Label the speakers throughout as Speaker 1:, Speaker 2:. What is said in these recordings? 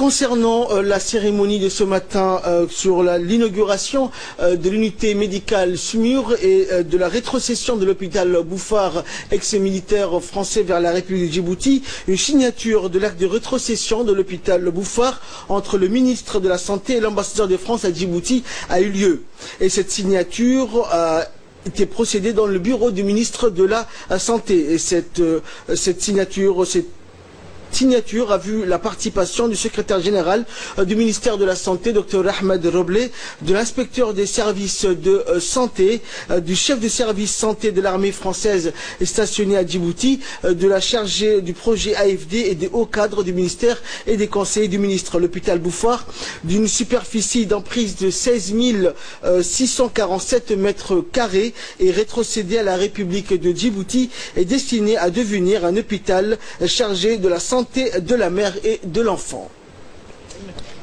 Speaker 1: Concernant la cérémonie de ce matin sur l'inauguration de l'unité médicale SMUR et de la rétrocession de l'hôpital Bouffar, ex-militaire français vers la République de Djibouti, une signature de l'acte de rétrocession de l'hôpital Bouffar entre le ministre de la Santé et l'ambassadeur de France à Djibouti a eu lieu. Et cette signature a été procédée dans le bureau du ministre de la Santé. Et cette signature a vu la participation du secrétaire général du ministère de la Santé, Dr Ahmed Roblé, de l'inspecteur des services de santé, du chef de service santé de l'armée française stationné à Djibouti, de la chargée du projet AFD et des hauts cadres du ministère et des conseillers du ministre. L'hôpital Bouffar, d'une superficie d'emprise de 16 647 mètres carrés, est rétrocédé à la République de Djibouti et destiné à devenir un hôpital chargé de la santé de la mère et de l'enfant.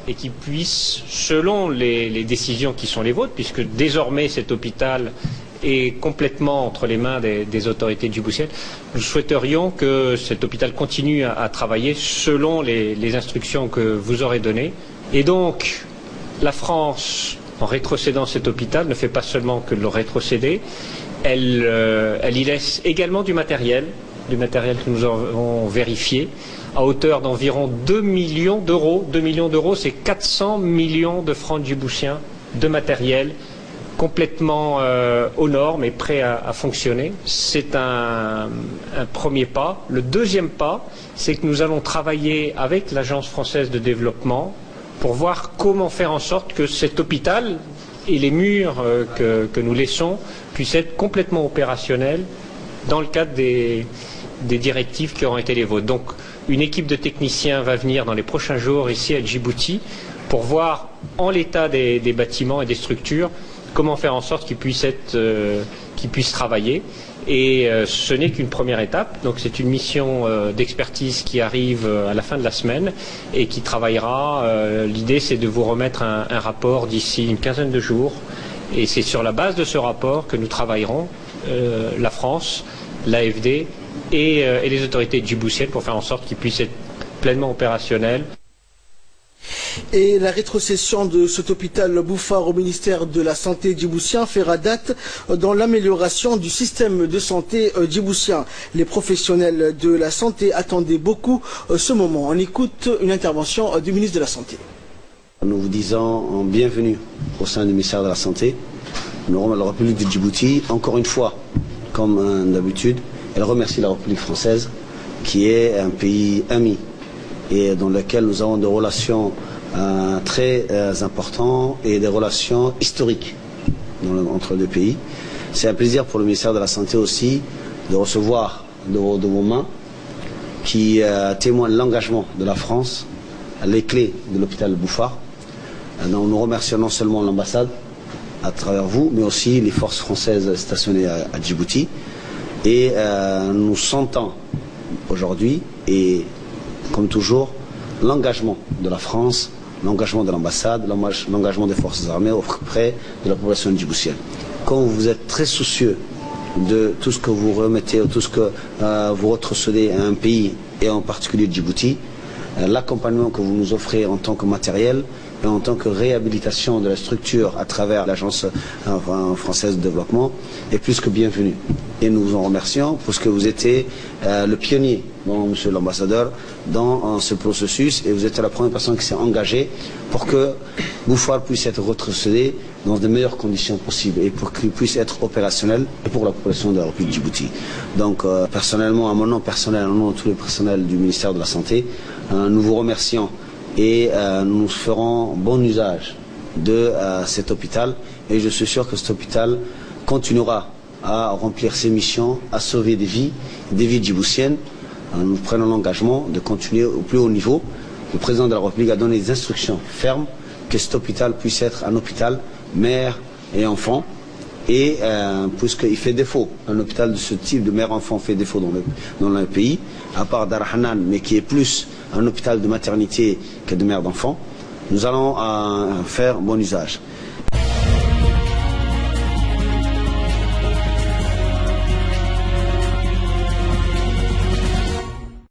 Speaker 2: Et qui puisse, selon les décisions qui sont les vôtres, puisque désormais cet hôpital est complètement entre les mains des autorités djiboutiennes, nous souhaiterions que cet hôpital continue à travailler selon les instructions que vous aurez données. Et donc, la France, en rétrocédant cet hôpital, ne fait pas seulement que le rétrocéder, elle y laisse également du matériel que nous avons vérifié, à hauteur d'environ 2 millions d'euros. 2 millions d'euros, c'est 400 millions de francs djiboutiens de matériel complètement aux normes et prêt à fonctionner. C'est un premier pas. Le deuxième pas, c'est que nous allons travailler avec l'Agence française de développement pour voir comment faire en sorte que cet hôpital et les murs que nous laissons puissent être complètement opérationnels dans le cadre des directives qui auront été les vôtres. Donc, une équipe de techniciens va venir dans les prochains jours ici à Djibouti pour voir en l'état des bâtiments et des structures comment faire en sorte qu'ils puissent travailler. Et ce n'est qu'une première étape. Donc, c'est une mission d'expertise qui arrive à la fin de la semaine et qui travaillera. L'idée, c'est de vous remettre un rapport d'ici une quinzaine de jours. Et c'est sur la base de ce rapport que nous travaillerons, la France, l'AFD et les autorités djiboutiennes pour faire en sorte qu'ils puissent être pleinement opérationnels.
Speaker 1: Et la rétrocession de cet hôpital Bouffar au ministère de la Santé djiboutien fera date dans l'amélioration du système de santé djiboutien. Les professionnels de la santé attendaient beaucoup ce moment. On écoute une intervention du ministre de la Santé.
Speaker 3: Nous vous disons bienvenue au sein du ministère de la Santé. La République de Djibouti, encore une fois, comme d'habitude, elle remercie la République française, qui est un pays ami et dans lequel nous avons des relations très importantes et des relations historiques entre les deux pays. C'est un plaisir pour le ministère de la Santé aussi de recevoir de vos mains qui témoignent l'engagement de la France, les clés de l'hôpital Bouffar. Nous remercions non seulement l'ambassade à travers vous, mais aussi les forces françaises stationnées à Djibouti. Et nous sentons aujourd'hui, et comme toujours, l'engagement de la France, l'engagement de l'ambassade, l'engagement des forces armées auprès de la population djiboutienne. Comme vous êtes très soucieux de tout ce que vous remettez, tout ce que vous retrocédez à un pays, et en particulier Djibouti, l'accompagnement que vous nous offrez en tant que matériel et en tant que réhabilitation de la structure à travers l'Agence française de développement est plus que bienvenu. Et nous vous en remercions parce que vous étiez le pionnier, monsieur l'ambassadeur, dans ce processus et vous êtes la première personne qui s'est engagée pour que Bouffar puisse être retrocédé dans de meilleures conditions possibles et pour qu'il puisse être opérationnel et pour la population de la République de Djibouti. Donc personnellement, à mon nom personnel, au nom de tous les personnels du ministère de la Santé, nous vous remercions et nous ferons bon usage de cet hôpital et je suis sûr que cet hôpital continuera à remplir ses missions, à sauver des vies djiboutiennes. Nous prenons l'engagement de continuer au plus haut niveau. Le président de la République a donné des instructions fermes que cet hôpital puisse être un hôpital mère et enfant. Et puisqu'il fait défaut, un hôpital de ce type de mère-enfant fait défaut dans le pays, à part Dar Hanan, mais qui est plus un hôpital de maternité que de mère d'enfant, nous allons faire bon usage.